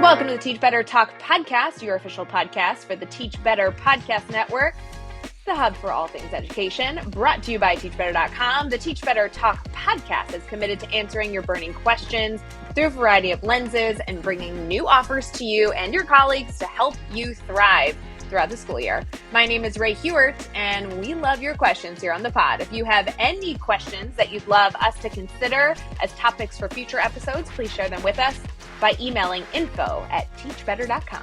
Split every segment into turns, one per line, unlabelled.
Welcome to the Teach Better Talk podcast, your official podcast for the Teach Better Podcast Network, the hub for all things education, brought to you by teachbetter.com. The Teach Better Talk podcast is committed to answering your burning questions through a variety of lenses and bringing new offers to you and your colleagues to help you thrive throughout the school year. My name is Ray Hewart, and we love your questions here on the pod. If you have any questions that you'd love us to consider as topics for future episodes, please share them with us by emailing info@teachbetter.com.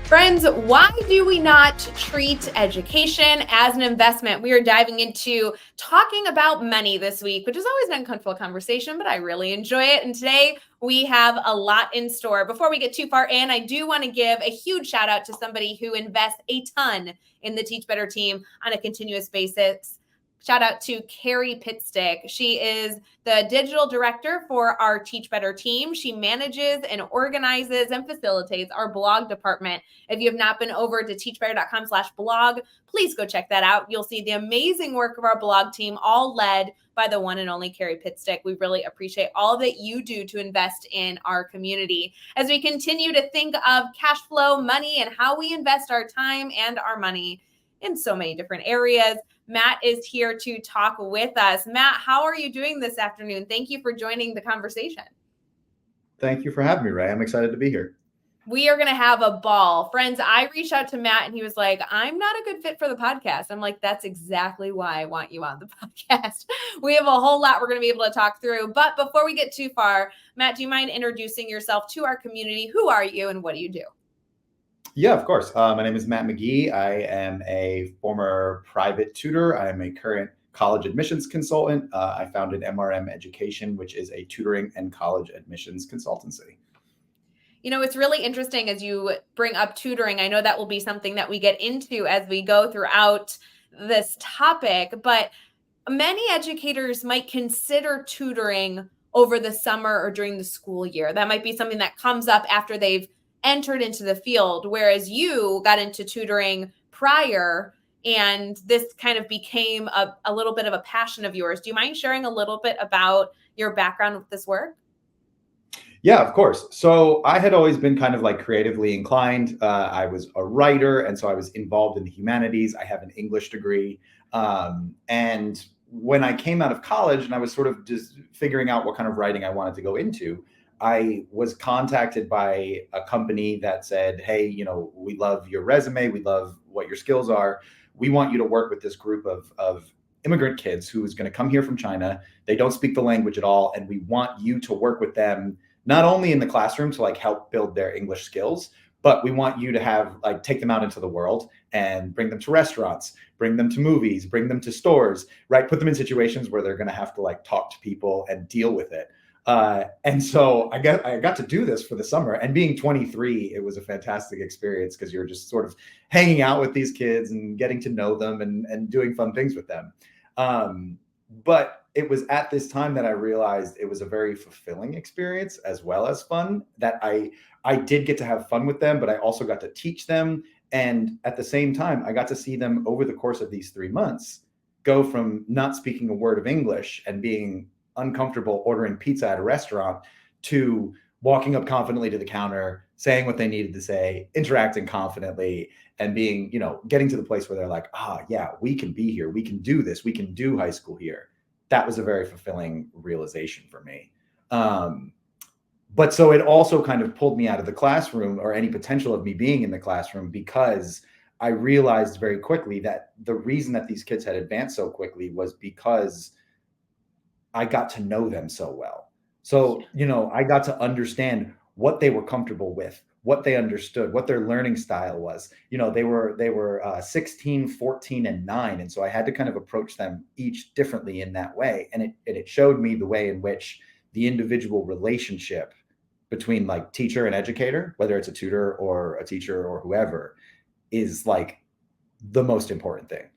Friends, why do we not treat education as an investment? We are diving into talking about money this week, which is always an uncomfortable conversation, but I really enjoy it. And today we have a lot in store. Before we get too far in, I do want to give a huge shout out to somebody who invests a ton in the Teach Better team on a continuous basis. Shout out to Carrie Pitstick. She is the digital director for our Teach Better team. She manages and organizes and facilitates our blog department. If you have not been over to teachbetter.com/blog, please go check that out. You'll see the amazing work of our blog team, all led by the one and only Carrie Pitstick. We really appreciate all that you do to invest in our community. As we continue to think of cash flow, money, and how we invest our time and our money in so many different areas, Matt is here to talk with us. Matt, how are you doing this afternoon? Thank you for joining the conversation.
Thank you for having me, Ray. I'm excited to be here.
We are going to have a ball. Friends, I reached out to Matt and he was like, I'm not a good fit for the podcast. I'm like, that's exactly why I want you on the podcast. We have a whole lot we're going to be able to talk through. But before we get too far, Matt, do you mind introducing yourself to our community? Who are you and what do you do?
Yeah, of course. My name is Matt McGee. I am a former private tutor. I am a current college admissions consultant. I founded MRM Education, which is a tutoring and college admissions consultancy.
You know, it's really interesting as you bring up tutoring. I know that will be something that we get into as we go throughout this topic, but many educators might consider tutoring over the summer or during the school year. That might be something that comes up after they've entered into the field, whereas you got into tutoring prior and this kind of became a little bit of a passion of yours. Do you mind sharing a little bit about your background with this work?
Yeah, of course. So I had always been kind of like creatively inclined. I was a writer, and so I was involved in the humanities. I have an English degree. And when I came out of college and I was sort of just figuring out what kind of writing I wanted to go into, I was contacted by a company that said, hey, we love your resume. We love what your skills are. We want you to work with this group of immigrant kids who is going to come here from China. They don't speak the language at all. And we want you to work with them, not only in the classroom to like help build their English skills, but we want you to have take them out into the world and bring them to restaurants, bring them to movies, bring them to stores, right? Put them in situations where they're going to have to talk to people and deal with it. And so I got to do this for the summer, and being 23, it was a fantastic experience because you're just sort of hanging out with these kids and getting to know them and doing fun things with them. But it was at this time that I realized it was a very fulfilling experience as well as fun, that I did get to have fun with them, but I also got to teach them. And at the same time, I got to see them over the course of these 3 months go from not speaking a word of English and being uncomfortable ordering pizza at a restaurant to walking up confidently to the counter, saying what they needed to say, interacting confidently, and being, getting to the place where they're like, yeah, we can be here. We can do this. We can do high school here. That was a very fulfilling realization for me. But so it also kind of pulled me out of the classroom or any potential of me being in the classroom, because I realized very quickly that the reason that these kids had advanced so quickly was because I got to know them so well. So, I got to understand what they were comfortable with, what they understood, what their learning style was. They were 16, 14, and 9. And so I had to kind of approach them each differently in that way. And it showed me the way in which the individual relationship between teacher and educator, whether it's a tutor or a teacher or whoever, is the most important thing.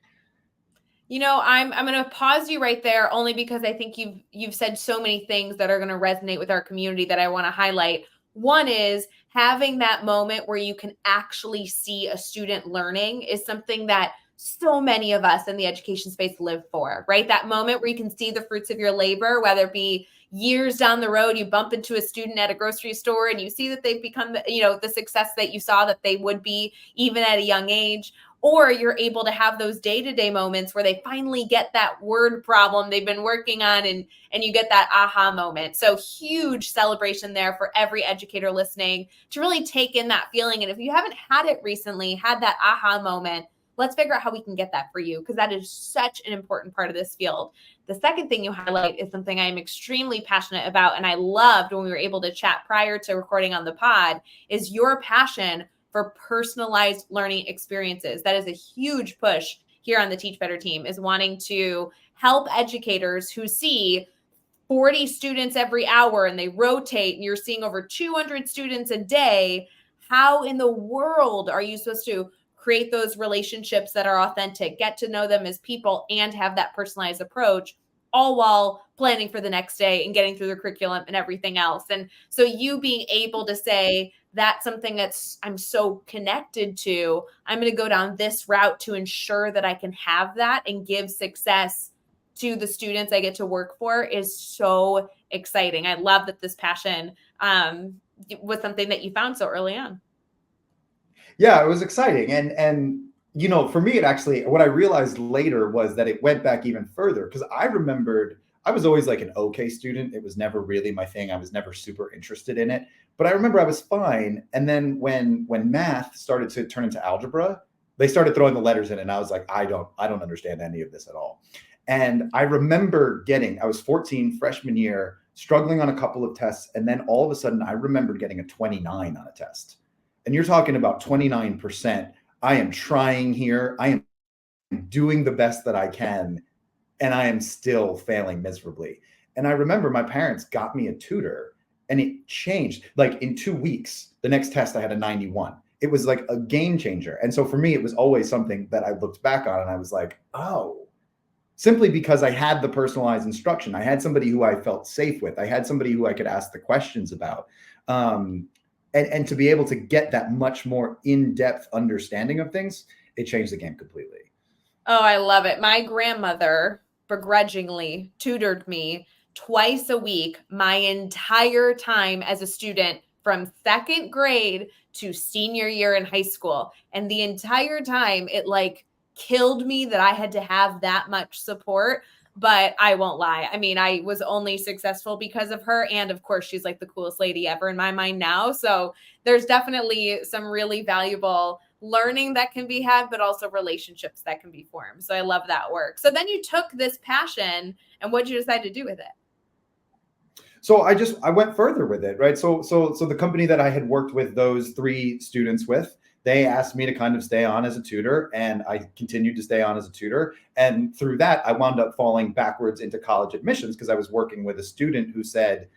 I'm going to pause you right there only because I think you've said so many things that are going to resonate with our community that I want to highlight. One is having that moment where you can actually see a student learning is something that so many of us in the education space live for, right? That moment where you can see the fruits of your labor, whether it be years down the road, you bump into a student at a grocery store and you see that they've become, the success that you saw that they would be even at a young age. Or you're able to have those day-to-day moments where they finally get that word problem they've been working on, and you get that aha moment. So huge celebration there for every educator listening to really take in that feeling. And if you haven't had it recently, had that aha moment, let's figure out how we can get that for you, because that is such an important part of this field. The second thing you highlight is something I'm extremely passionate about, and I loved when we were able to chat prior to recording on the pod, is your passion for personalized learning experiences. That is a huge push here on the Teach Better team, is wanting to help educators who see 40 students every hour and they rotate and you're seeing over 200 students a day. How in the world are you supposed to create those relationships that are authentic, get to know them as people, and have that personalized approach, all while planning for the next day and getting through the curriculum and everything else? And so you being able to say, that's something that's I'm so connected to, I'm going to go down this route to ensure that I can have that and give success to the students I get to work for, is so exciting. I love that this passion was something that you found so early on.
Yeah, it was exciting. And for me, it actually, what I realized later was that it went back even further, because I remembered I was always like an okay student. It was never really my thing. I was never super interested in it, but I remember I was fine. And then when math started to turn into algebra, they started throwing the letters in, and I was like, I don't understand any of this at all. And I remember I was 14, freshman year, struggling on a couple of tests, and then all of a sudden I remembered getting a 29 on a test. And you're talking about 29%. I am trying here. I am doing the best that I can, and I am still failing miserably. And I remember my parents got me a tutor, and it changed. Like in 2 weeks, the next test I had a 91. It was like a game changer. And so for me, it was always something that I looked back on and I was like, oh, simply because I had the personalized instruction. I had somebody who I felt safe with. I had somebody who I could ask the questions about. And to be able to get that much more in-depth understanding of things, it changed the game completely.
Oh, I love it. My grandmother begrudgingly tutored me twice a week my entire time as a student, from second grade to senior year in high school. And the entire time it killed me that I had to have that much support. But I won't lie. I mean, I was only successful because of her. And of course, she's like the coolest lady ever in my mind now. So there's definitely some really valuable learning that can be had, but also relationships that can be formed. So I love that work. So then you took this passion, and what did you decide to do with it?
So I went further with it, right? So the company that I had worked with those 3 students with, they asked me to kind of stay on as a tutor, and I continued to stay on as a tutor. And through that, I wound up falling backwards into college admissions, because I was working with a student who said,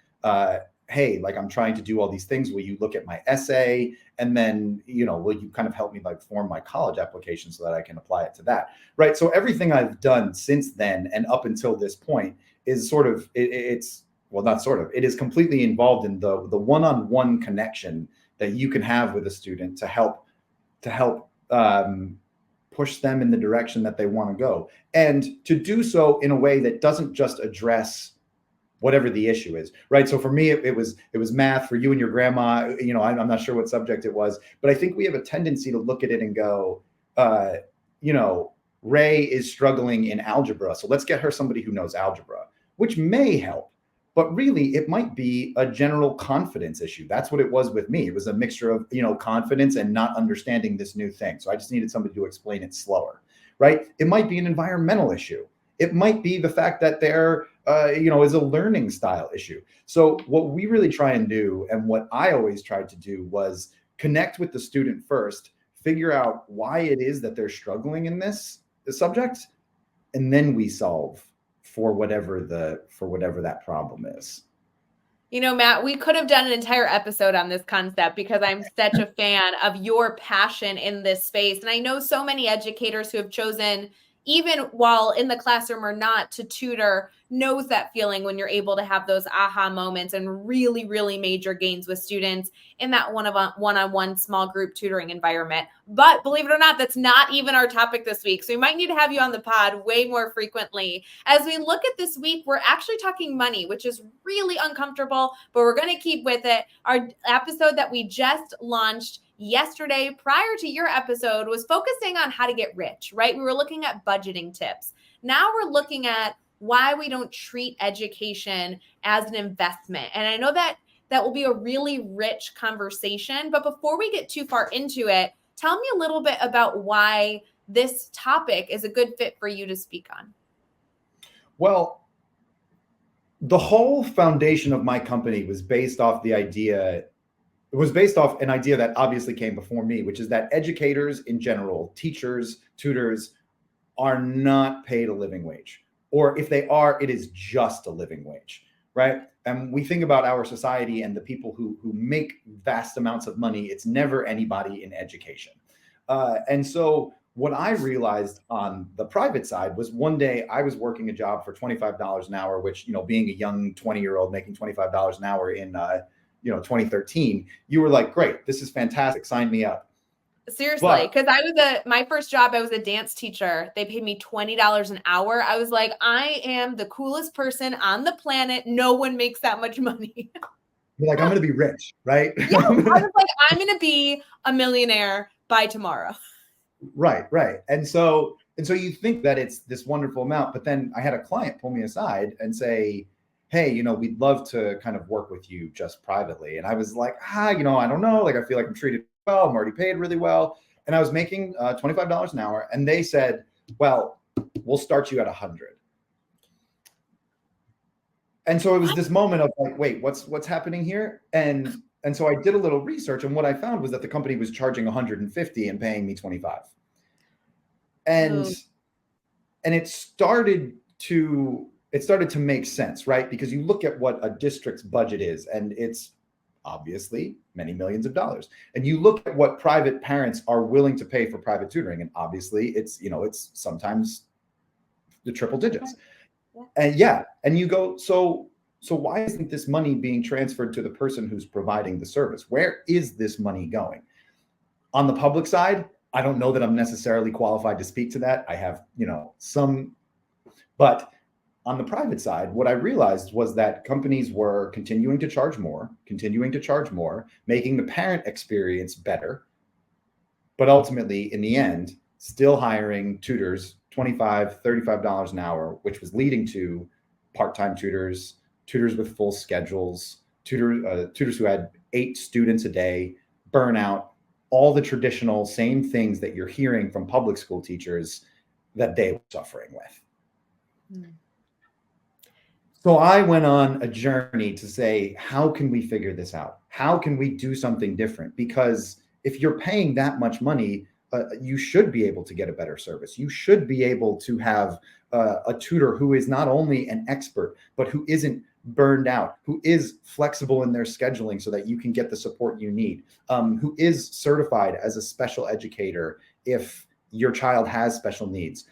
hey, like, I'm trying to do all these things. Will you look at my essay? And then, will you kind of help me form my college application so that I can apply it to that? Right. So everything I've done since then and up until this point is sort of, it's well, not sort of, it is completely involved in the one-on-one connection that you can have with a student to help push them in the direction that they want to go, and to do so in a way that doesn't just address whatever the issue is, right? So for me, it was math. For you and your grandma, I'm not sure what subject it was, but I think we have a tendency to look at it and go, Ray is struggling in algebra, so let's get her somebody who knows algebra, which may help. But really, it might be a general confidence issue. That's what it was with me. It was a mixture of, confidence and not understanding this new thing. So I just needed somebody to explain it slower, right? It might be an environmental issue. It might be the fact that there, is a learning style issue. So what we really try and do, and what I always tried to do, was connect with the student first, figure out why it is that they're struggling in this subject, and then we solve for whatever that problem is.
Matt, we could have done an entire episode on this concept, because I'm such a fan of your passion in this space. And I know so many educators who have chosen even while in the classroom or not, to tutor knows that feeling when you're able to have those aha moments and really, really major gains with students in that one-on-one small group tutoring environment. But believe it or not, that's not even our topic this week. So we might need to have you on the pod way more frequently. As we look at this week, we're actually talking money, which is really uncomfortable, but we're going to keep with it. Our episode that we just launched yesterday, prior to your episode, was focusing on how to get rich, right? We were looking at budgeting tips. Now we're looking at why we don't treat education as an investment. And I know that will be a really rich conversation, but before we get too far into it, tell me a little bit about why this topic is a good fit for you to speak on.
Well, the whole foundation of my company was based off an idea that obviously came before me, which is that educators in general, teachers, tutors, are not paid a living wage. Or if they are, it is just a living wage, right? And we think about our society and the people who make vast amounts of money. It's never anybody in education. And so what I realized on the private side was one day I was working a job for $25 an hour, which, being a young 20-year-old making $25 an hour in 2013, you were like, great, this is fantastic, sign me up.
Seriously, because my first job, I was a dance teacher. They paid me $20 an hour. I was like, I am the coolest person on the planet. No one makes that much money.
You're like, I'm going to be rich, right?
Yeah, I was like, I'm going to be a millionaire by tomorrow.
Right. And so you think that it's this wonderful amount, but then I had a client pull me aside and say, hey, we'd love to kind of work with you just privately. And I was like, I don't know. Like, I feel like I'm treated well. I'm already paid really well. And I was making $25 an hour. And they said, well, we'll start you at 100. And so it was this moment of like, wait, what's happening here? And so I did a little research. And what I found was that the company was charging 150 and paying me 25. And it started to make sense, right? Because you look at what a district's budget is, and it's obviously many millions of dollars. And you look at what private parents are willing to pay for private tutoring, and obviously it's sometimes the triple digits. And you go, so why isn't this money being transferred to the person who's providing the service? Where is this money going? On the public side, I don't know that I'm necessarily qualified to speak to that. I have, but on the private side, what I realized was that companies were continuing to charge more, making the parent experience better, but ultimately, in the end, still hiring tutors, $25, $35 an hour, which was leading to part-time tutors with full schedules, tutors who had 8 students a day, burnout, all the traditional same things that you're hearing from public school teachers that they were suffering with. Mm. So I went on a journey to say, how can we figure this out? How can we do something different? Because if you're paying that much money, you should be able to get a better service. You should be able to have a tutor who is not only an expert, but who isn't burned out, who is flexible in their scheduling so that you can get the support you need, who is certified as a special educator if your child has special needs.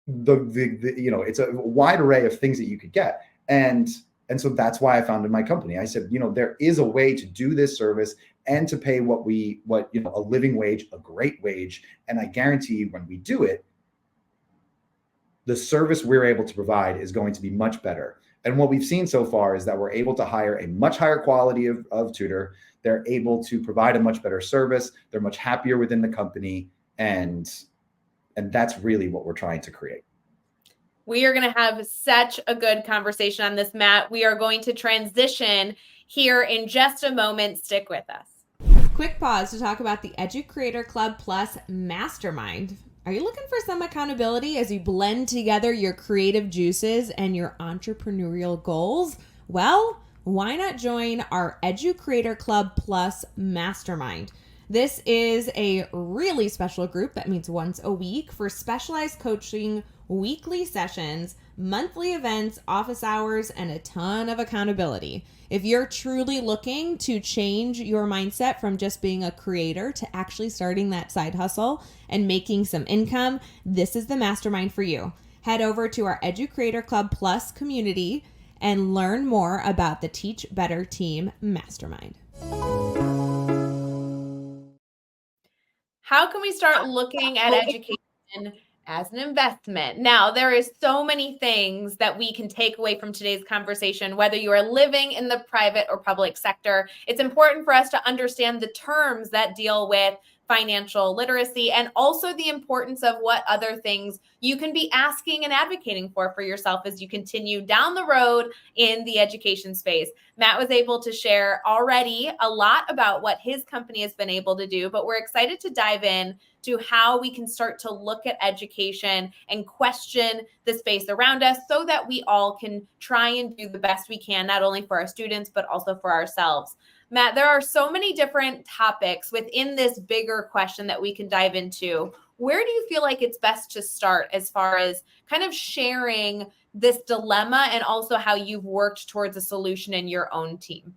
It's a wide array of things that you could get. And so that's why I founded my company. I said, there is a way to do this service and to pay a living wage, a great wage. And I guarantee you, when we do it, the service we're able to provide is going to be much better. And what we've seen so far is that we're able to hire a much higher quality of tutor. They're able to provide a much better service. They're much happier within the company. And that's really what we're trying to create.
We are going to have such a good conversation on this, Matt. We are going to transition here in just a moment. Stick with us.
Quick pause to talk about the EduCreator Club Plus Mastermind. Are you looking for some accountability as you blend together your creative juices and your entrepreneurial goals? Well, why not join our EduCreator Club Plus Mastermind? This is a really special group that meets once a week for specialized coaching weekly sessions, monthly events, office hours, and a ton of accountability. If you're truly looking to change your mindset from just being a creator to actually starting that side hustle and making some income, this is the mastermind for you. Head over to our Educreator Club Plus community and learn more about the Teach Better Team Mastermind.
How can we start looking at education as an investment? Now, there is so many things that we can take away from today's conversation, whether you are living in the private or public sector. It's important for us to understand the terms that deal with financial literacy and also the importance of what other things you can be asking and advocating for yourself as you continue down the road in the education space. Matt was able to share already a lot about what his company has been able to do, but we're excited to dive in to how we can start to look at education and question the space around us so that we all can try and do the best we can, not only for our students, but also for ourselves. Matt, there are so many different topics within this bigger question that we can dive into. Where do you feel like it's best to start as far as kind of sharing this dilemma and also how you've worked towards a solution in your own team?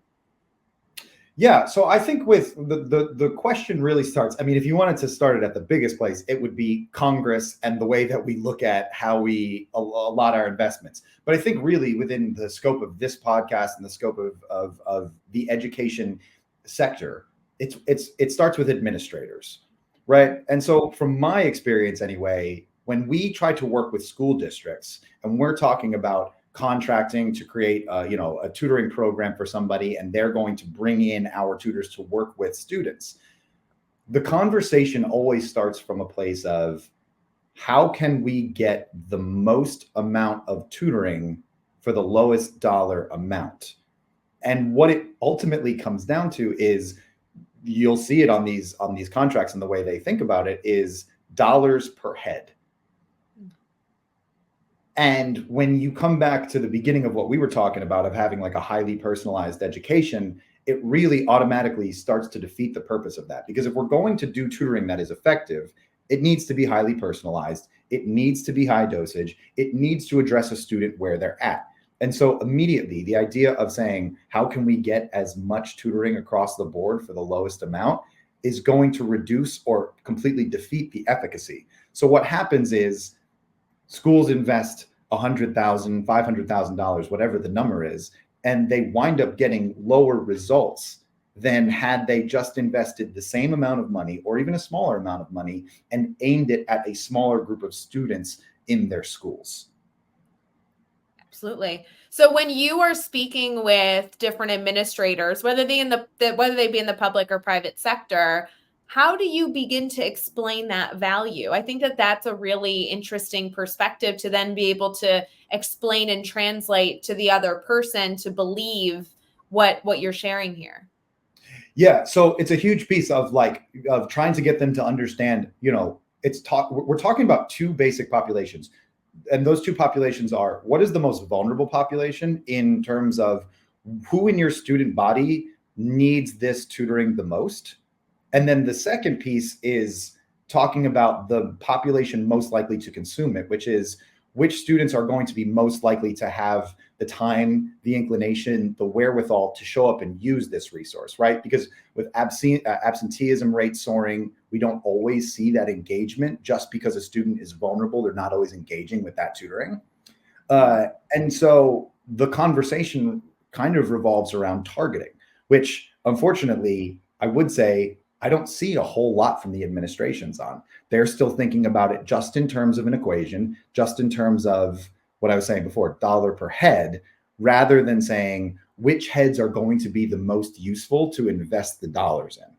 Yeah, so I think with the question really starts, I mean, if you wanted to start it at the biggest place, it would be Congress and the way that we look at how we allot our investments. But I think really within the scope of this podcast and the scope of the education sector, it starts with administrators, right? And so from my experience anyway, when we try to work with school districts and we're talking about contracting to create a tutoring program for somebody, and they're going to bring in our tutors to work with students, the conversation always starts from a place of how can we get the most amount of tutoring for the lowest dollar amount? And what it ultimately comes down to is, you'll see it on these contracts, and the way they think about it is dollars per head. And when you come back to the beginning of what we were talking about, of having like a highly personalized education, it really automatically starts to defeat the purpose of that. Because if we're going to do tutoring that is effective, it needs to be highly personalized. It needs to be high dosage. It needs to address a student where they're at. And so immediately the idea of saying, how can we get as much tutoring across the board for the lowest amount, is going to reduce or completely defeat the efficacy. So what happens is, schools invest $100,000, $500,000, whatever the number is, and they wind up getting lower results than had they just invested the same amount of money or even a smaller amount of money and aimed it at a smaller group of students in their schools.
Absolutely. So when you are speaking with different administrators, whether they be in the public or private sector, how do you begin to explain that value? I think that that's a really interesting perspective to then be able to explain and translate to the other person to believe what you're sharing here.
Yeah, so it's a huge piece of trying to get them to understand, we're talking about two basic populations. And those two populations are, what is the most vulnerable population in terms of who in your student body needs this tutoring the most? And then the second piece is talking about the population most likely to consume it, which is which students are going to be most likely to have the time, the inclination, the wherewithal to show up and use this resource, right? Because with absenteeism rates soaring, we don't always see that engagement. Just because a student is vulnerable, they're not always engaging with that tutoring. And so the conversation kind of revolves around targeting, which unfortunately, I would say, I don't see a whole lot from the administrations on. They're still thinking about it just in terms of an equation, just in terms of what I was saying before, dollar per head, rather than saying which heads are going to be the most useful to invest the dollars in.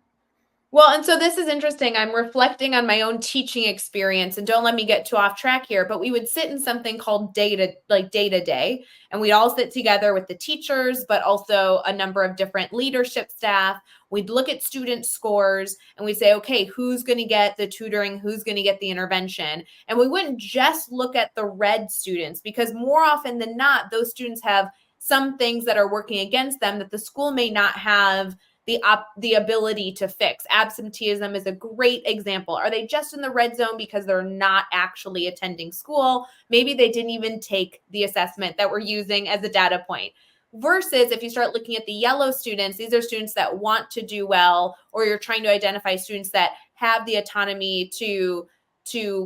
Well, and so this is interesting. I'm reflecting on my own teaching experience, and don't let me get too off track here, but we would sit in something called data day, and we'd all sit together with the teachers, but also a number of different leadership staff. We'd look at student scores and we'd say, okay, who's going to get the tutoring? Who's going to get the intervention? And we wouldn't just look at the red students, because more often than not, those students have some things that are working against them that the school may not have the ability to fix. Absenteeism is a great example. Are they just in the red zone because they're not actually attending school? Maybe they didn't even take the assessment that we're using as a data point. Versus if you start looking at the yellow students, these are students that want to do well, or you're trying to identify students that have the autonomy to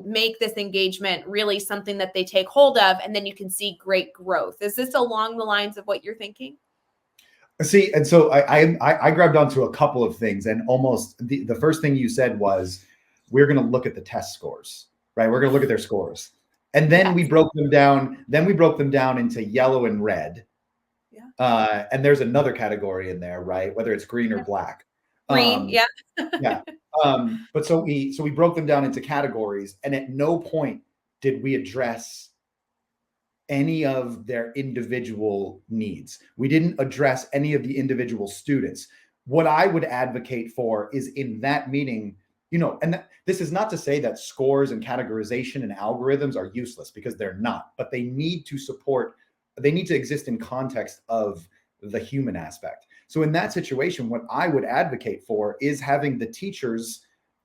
make this engagement really something that they take hold of, and then you can see great growth. Is this along the lines of what you're thinking?
See, and so I grabbed onto a couple of things, and almost the first thing you said was we're going to look at the test scores, right? We're going to look at their scores, and then we broke them down. Then we broke them down into yellow and red. And there's another category in there, right? Whether it's green or black.
Green, yeah.
Yeah. But so we broke them down into categories, and at no point did we address any of their individual needs. We didn't address any of the individual students. What I would advocate for is in that meeting, and this is not to say that scores and categorization and algorithms are useless, because they're not, but they need to exist in context of the human aspect. So in that situation, what I would advocate for is having the teachers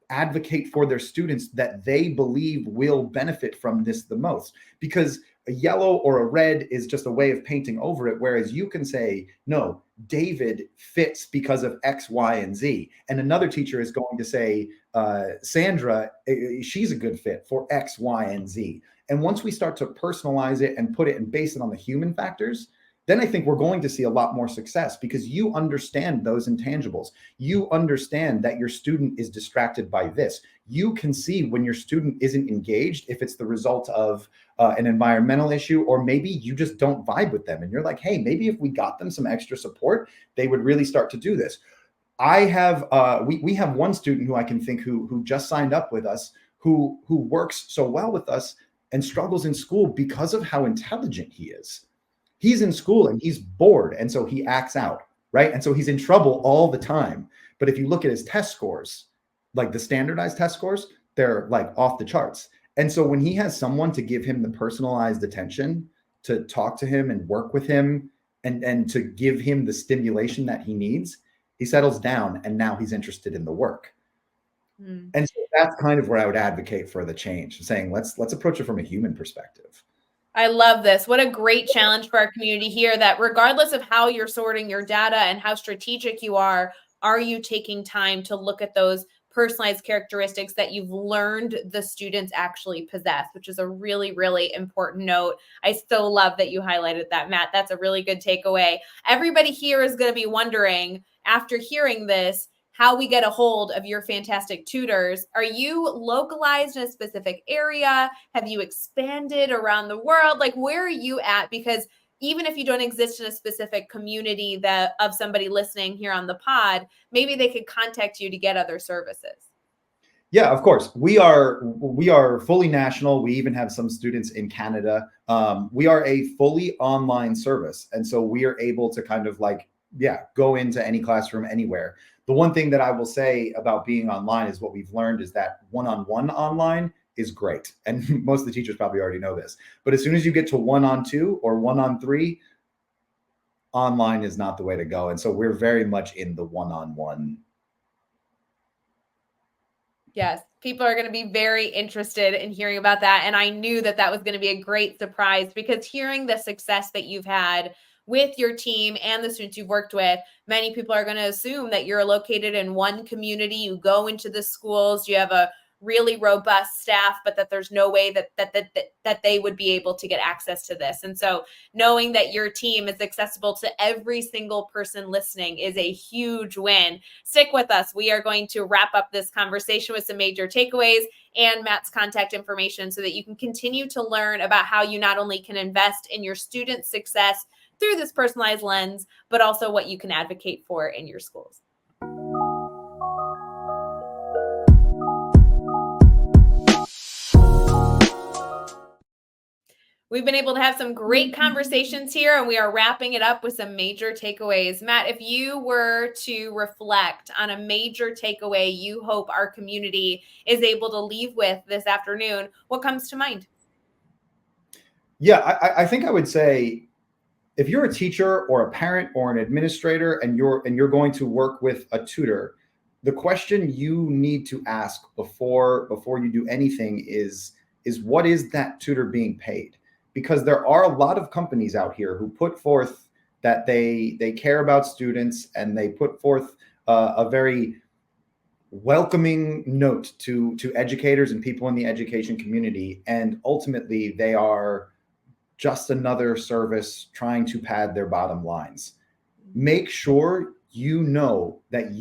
advocate for their students that they believe will benefit from this the most, because a yellow or a red is just a way of painting over it. Whereas you can say, no, David fits because of X, Y, and Z. And another teacher is going to say, Sandra, she's a good fit for X, Y, and Z. And once we start to personalize it and put it and base it on the human factors, then I think we're going to see a lot more success, because you understand those intangibles. You understand that your student is distracted by this. You can see when your student isn't engaged, if it's the result of an environmental issue, or maybe you just don't vibe with them. And you're like, hey, maybe if we got them some extra support, they would really start to do this. I have, we have one student who I can think who just signed up with us, who works so well with us and struggles in school because of how intelligent he is. He's in school and he's bored, and so he acts out, right? And so he's in trouble all the time. But if you look at his test scores, like the standardized test scores, they're like off the charts. And so when he has someone to give him the personalized attention, to talk to him and work with him and to give him the stimulation that he needs, he settles down, and now he's interested in the work. And so that's kind of where I would advocate for the change, saying let's approach it from a human perspective.
I love this. What a great challenge for our community here, that regardless of how you're sorting your data and how strategic you are you taking time to look at those personalized characteristics that you've learned the students actually possess, which is a really, really important note. I still love that you highlighted that, Matt. That's a really good takeaway. Everybody here is going to be wondering, after hearing this, how we get a hold of your fantastic tutors. Are you localized in a specific area? Have you expanded around the world? Like, where are you at? Because even if you don't exist in a specific community of somebody listening here on the pod, maybe they could contact you to get other services.
Yeah, of course. We are fully national. We even have some students in Canada. We are a fully online service. And so we are able to kind of go into any classroom anywhere. The one thing that I will say about being online is what we've learned is that one-on-one online is great. And most of the teachers probably already know this. But as soon as you get to 1-on-2 or 1-on-3, online is not the way to go. And so we're very much in the one-on-one.
Yes, people are going to be very interested in hearing about that. And I knew that was going to be a great surprise, because hearing the success that you've had with your team and the students you've worked with, many people are going to assume that you're located in one community. You go into the schools, you have a really robust staff, but that there's no way that they would be able to get access to this. And so knowing that your team is accessible to every single person listening is a huge win. Stick with us. We are going to wrap up this conversation with some major takeaways and Matt's contact information so that you can continue to learn about how you not only can invest in your students' success through this personalized lens, but also what you can advocate for in your schools. We've been able to have some great conversations here, and we are wrapping it up with some major takeaways. Matt, if you were to reflect on a major takeaway you hope our community is able to leave with this afternoon, what comes to mind?
Yeah, I think I would say if you're a teacher or a parent or an administrator and you're going to work with a tutor, the question you need to ask before you do anything is what is that tutor being paid? Because there are a lot of companies out here who put forth that they care about students, and they put forth a very welcoming note to educators and people in the education community, and ultimately they are just another service trying to pad their bottom lines. Make sure you know what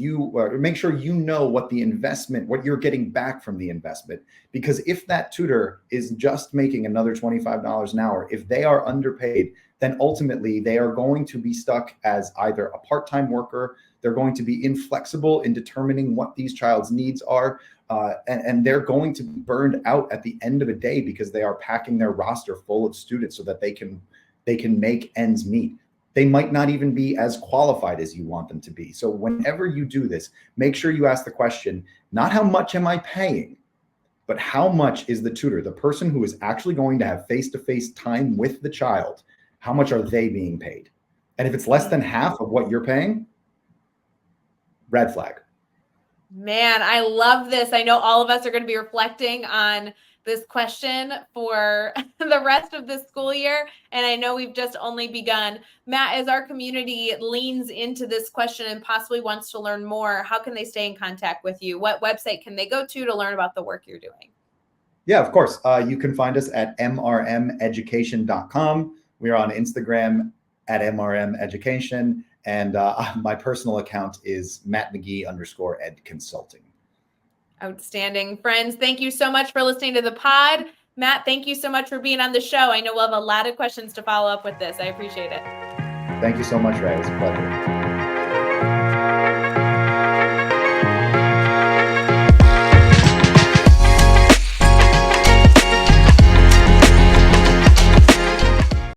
the investment, what you're getting back from the investment. Because if that tutor is just making another $25 an hour, if they are underpaid, then ultimately they are going to be stuck as either a part-time worker. They're going to be inflexible in determining what these child's needs are. And they're going to be burned out at the end of a day because they are packing their roster full of students so that they can make ends meet. They might not even be as qualified as you want them to be. So whenever you do this, make sure you ask the question, not how much am I paying, but how much is the tutor, the person who is actually going to have face-to-face time with the child, how much are they being paid? And if it's less than half of what you're paying, red flag.
Man, I love this. I know all of us are going to be reflecting on this question for the rest of this school year. And I know we've just only begun. Matt, as our community leans into this question and possibly wants to learn more, how can they stay in contact with you? What website can they go to learn about the work you're doing?
Yeah, of course. You can find us at mrmeducation.com. We are on Instagram at mrmeducation. And my personal account is Matt McGee _ed consulting.
Outstanding. Friends, thank you so much for listening to the pod. Matt, thank you so much for being on the show. I know we'll have a lot of questions to follow up with this. I appreciate it.
Thank you so much, Ray. It was a pleasure.